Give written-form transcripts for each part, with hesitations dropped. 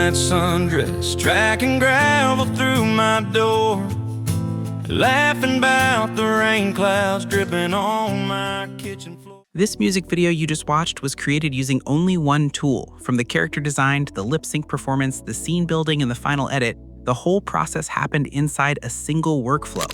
that sundress, tracking gravel through my door, laughing about the rain clouds dripping on my kitchen floor. This music video you just watched was created using only one tool. From the character design to the lip sync performance, the scene building, and the final edit, the whole process happened inside a single workflow.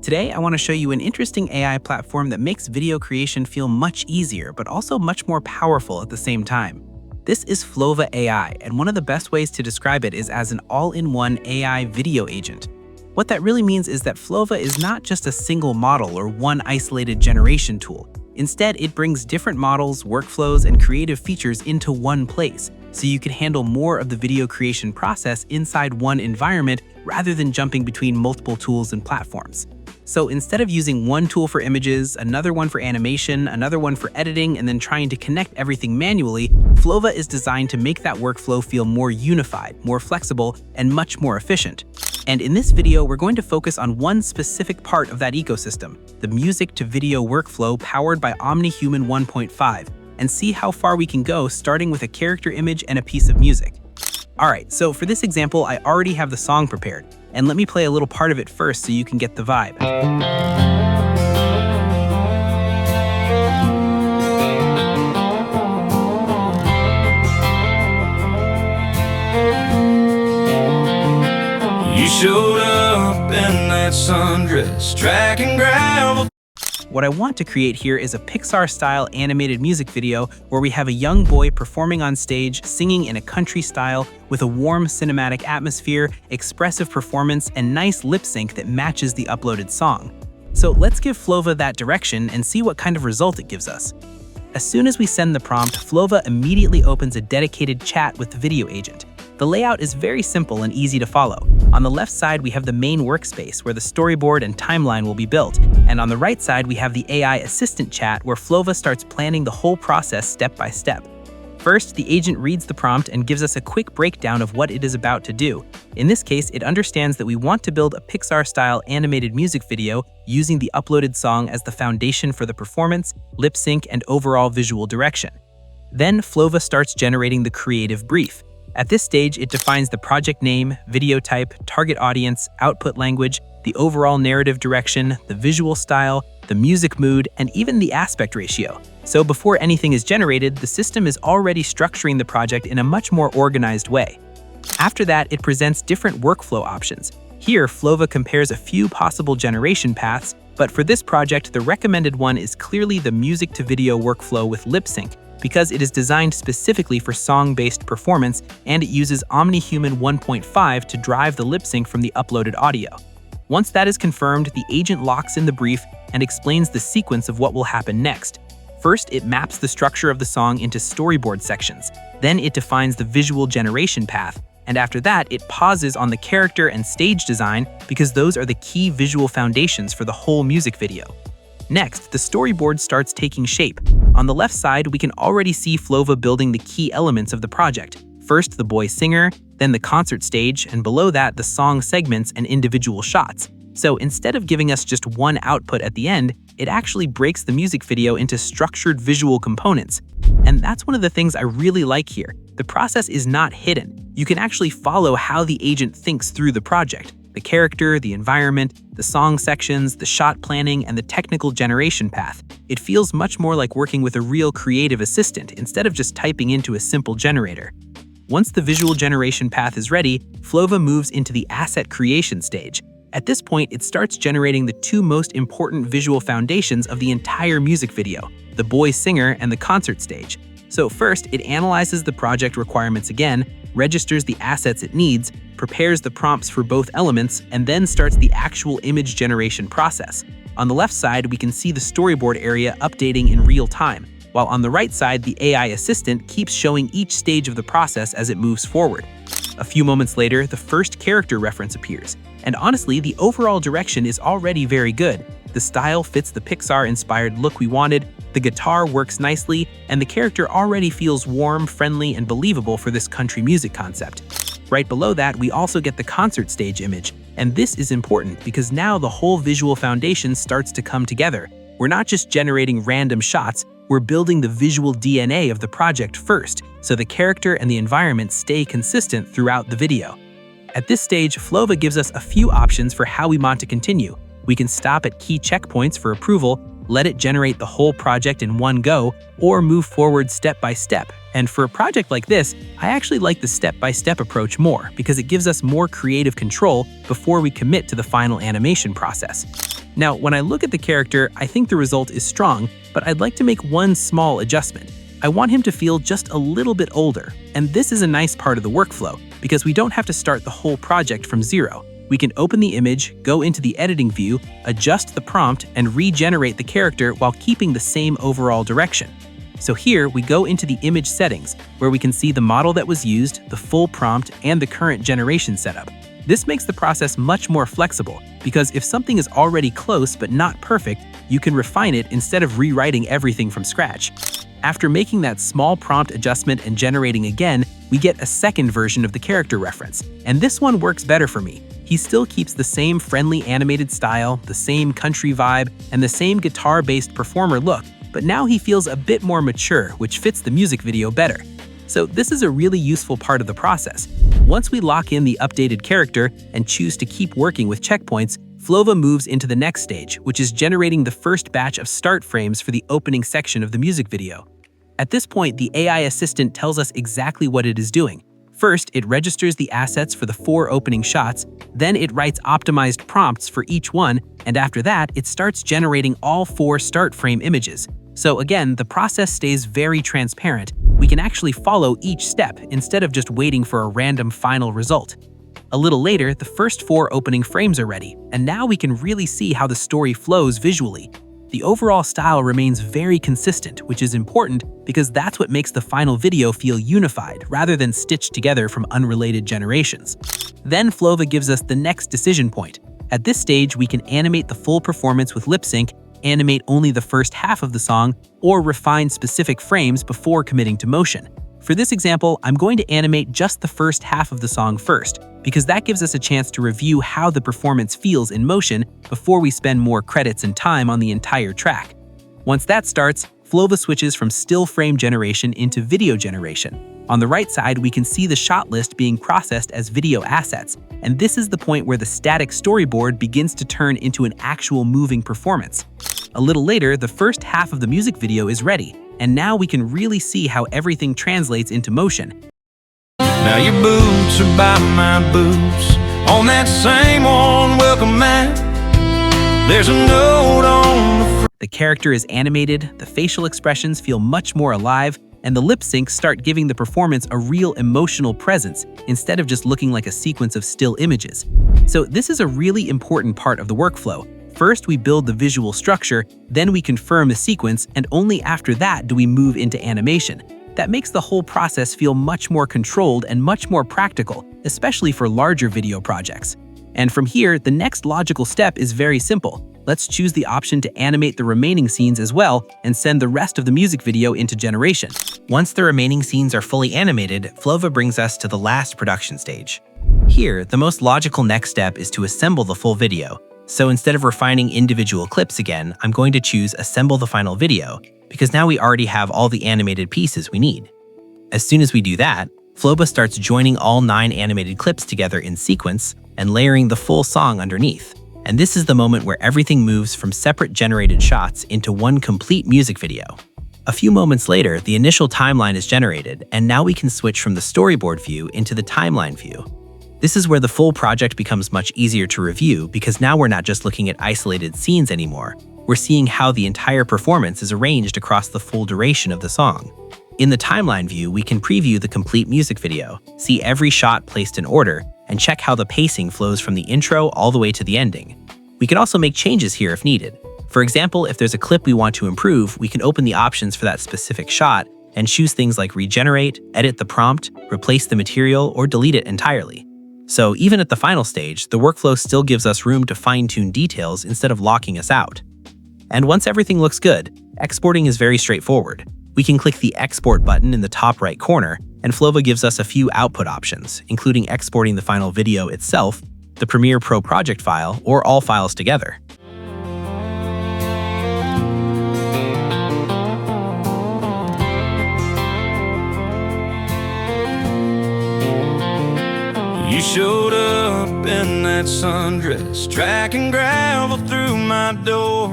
Today, I want to show you an interesting AI platform that makes video creation feel much easier, but also much more powerful at the same time. This is Flova AI, and one of the best ways to describe it is as an all-in-one AI video agent. What that really means is that Flova is not just a single model or one isolated generation tool. Instead, it brings different models, workflows, and creative features into one place, so you can handle more of the video creation process inside one environment rather than jumping between multiple tools and platforms. So instead of using one tool for images, another one for animation, another one for editing, and then trying to connect everything manually, Flova is designed to make that workflow feel more unified, more flexible, and much more efficient. And in this video, we're going to focus on one specific part of that ecosystem, the music to video workflow powered by OmniHuman 1.5, and see how far we can go starting with a character image and a piece of music. Alright, so for this example, I already have the song prepared, and let me play a little part of it first so you can get the vibe. You showed up in that sundress, tracking gravel. What I want to create here is a Pixar-style animated music video where we have a young boy performing on stage, singing in a country style with a warm cinematic atmosphere, expressive performance, and nice lip sync that matches the uploaded song. So let's give Flova that direction and see what kind of result it gives us. As soon as we send the prompt, Flova immediately opens a dedicated chat with the video agent. The layout is very simple and easy to follow. On the left side, we have the main workspace where the storyboard and timeline will be built. And on the right side, we have the AI assistant chat where Flova starts planning the whole process step by step. First, the agent reads the prompt and gives us a quick breakdown of what it is about to do. In this case, it understands that we want to build a Pixar-style animated music video using the uploaded song as the foundation for the performance, lip sync, and overall visual direction. Then Flova starts generating the creative brief. At this stage, it defines the project name, video type, target audience, output language, the overall narrative direction, the visual style, the music mood, and even the aspect ratio. So before anything is generated, the system is already structuring the project in a much more organized way. After that, it presents different workflow options. Here, Flova compares a few possible generation paths, but for this project, the recommended one is clearly the music to video workflow with lip sync, because it is designed specifically for song-based performance and it uses OmniHuman 1.5 to drive the lip sync from the uploaded audio. Once that is confirmed, the agent locks in the brief and explains the sequence of what will happen next. First, it maps the structure of the song into storyboard sections. Then it defines the visual generation path, and after that, it pauses on the character and stage design because those are the key visual foundations for the whole music video. Next, the storyboard starts taking shape. On the left side, we can already see Flova building the key elements of the project. First, the boy singer, then the concert stage, and below that, the song segments and individual shots. So instead of giving us just one output at the end, it actually breaks the music video into structured visual components. And that's one of the things I really like here. The process is not hidden. You can actually follow how the agent thinks through the project. The character, the environment, the song sections, the shot planning, and the technical generation path. It feels much more like working with a real creative assistant instead of just typing into a simple generator. Once the visual generation path is ready, Flova moves into the asset creation stage. At this point, it starts generating the two most important visual foundations of the entire music video, the boy singer and the concert stage. So first, it analyzes the project requirements again, registers the assets it needs, prepares the prompts for both elements, and then starts the actual image generation process. On the left side, we can see the storyboard area updating in real time, while on the right side, the AI assistant keeps showing each stage of the process as it moves forward. A few moments later, the first character reference appears, and honestly, the overall direction is already very good. The style fits the Pixar-inspired look we wanted, the guitar works nicely, and the character already feels warm, friendly, and believable for this country music concept. Right below that, we also get the concert stage image, and this is important because now the whole visual foundation starts to come together. We're not just generating random shots, we're building the visual DNA of the project first, so the character and the environment stay consistent throughout the video. At this stage, Flova gives us a few options for how we want to continue. We can stop at key checkpoints for approval, let it generate the whole project in one go, or move forward step by step. And for a project like this, I actually like the step-by-step approach more because it gives us more creative control before we commit to the final animation process. Now, when I look at the character, I think the result is strong, but I'd like to make one small adjustment. I want him to feel just a little bit older, and this is a nice part of the workflow because we don't have to start the whole project from zero. We can open the image, go into the editing view, adjust the prompt, and regenerate the character while keeping the same overall direction. So here, we go into the image settings, where we can see the model that was used, the full prompt, and the current generation setup. This makes the process much more flexible, because if something is already close but not perfect, you can refine it instead of rewriting everything from scratch. After making that small prompt adjustment and generating again, we get a second version of the character reference, and this one works better for me. He still keeps the same friendly animated style, the same country vibe, and the same guitar-based performer look, but now he feels a bit more mature, which fits the music video better. So this is a really useful part of the process. Once we lock in the updated character and choose to keep working with checkpoints, Flova moves into the next stage, which is generating the first batch of start frames for the opening section of the music video. At this point, the AI assistant tells us exactly what it is doing. First, it registers the assets for the 4 opening shots, then it writes optimized prompts for each one, and after that, it starts generating all 4 start frame images. So again, the process stays very transparent. We can actually follow each step instead of just waiting for a random final result. A little later, the first 4 opening frames are ready, and now we can really see how the story flows visually. The overall style remains very consistent, which is important because that's what makes the final video feel unified rather than stitched together from unrelated generations. Then Flova gives us the next decision point. At this stage, we can animate the full performance with lip sync, animate only the first half of the song, or refine specific frames before committing to motion. For this example, I'm going to animate just the first half of the song first, because that gives us a chance to review how the performance feels in motion before we spend more credits and time on the entire track. Once that starts, Flova switches from still frame generation into video generation. On the right side, we can see the shot list being processed as video assets, and this is the point where the static storyboard begins to turn into an actual moving performance. A little later, the first half of the music video is ready, and now we can really see how everything translates into motion. Now your boots are by my boots on that same old welcome mat. There's a note on the front. The character is animated, the facial expressions feel much more alive, and the lip syncs start giving the performance a real emotional presence instead of just looking like a sequence of still images. So this is a really important part of the workflow. First, we build the visual structure, then we confirm the sequence, and only after that do we move into animation. That makes the whole process feel much more controlled and much more practical, especially for larger video projects. And from here, the next logical step is very simple. Let's choose the option to animate the remaining scenes as well and send the rest of the music video into generation. Once the remaining scenes are fully animated, Flova brings us to the last production stage. Here, the most logical next step is to assemble the full video. So instead of refining individual clips again, I'm going to choose Assemble the Final Video, because now we already have all the animated pieces we need. As soon as we do that, Flova starts joining all 9 animated clips together in sequence and layering the full song underneath. And this is the moment where everything moves from separate generated shots into one complete music video. A few moments later, the initial timeline is generated, and now we can switch from the storyboard view into the timeline view. This is where the full project becomes much easier to review because now we're not just looking at isolated scenes anymore. We're seeing how the entire performance is arranged across the full duration of the song. In the timeline view, we can preview the complete music video, see every shot placed in order, and check how the pacing flows from the intro all the way to the ending. We can also make changes here if needed. For example, if there's a clip we want to improve, we can open the options for that specific shot and choose things like regenerate, edit the prompt, replace the material, or delete it entirely. So even at the final stage, the workflow still gives us room to fine-tune details instead of locking us out. And once everything looks good, exporting is very straightforward. We can click the Export button in the top right corner, and Flova gives us a few output options, including exporting the final video itself, the Premiere Pro project file, or all files together. in that sundress, tracking gravel through my door,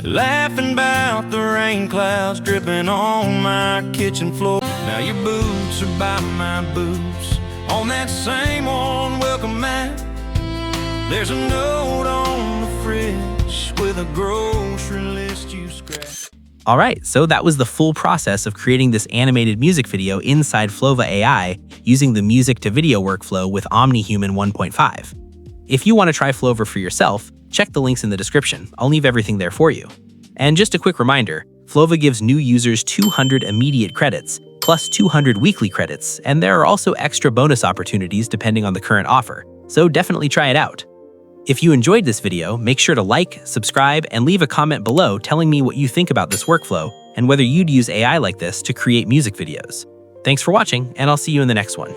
laughing about the rain clouds dripping on my kitchen floor. Now your boots are by my boots, on that same old welcome mat. There's a note on the fridge with a grocery list you scratched. All right, so that was the full process of creating this animated music video inside Flova AI using the music to video workflow with OmniHuman 1.5. If you want to try Flova for yourself, check the links in the description. I'll leave everything there for you. And just a quick reminder, Flova gives new users 200 immediate credits, plus 200 weekly credits, and there are also extra bonus opportunities depending on the current offer, so definitely try it out. If you enjoyed this video, make sure to like, subscribe, and leave a comment below telling me what you think about this workflow and whether you'd use AI like this to create music videos. Thanks for watching, and I'll see you in the next one.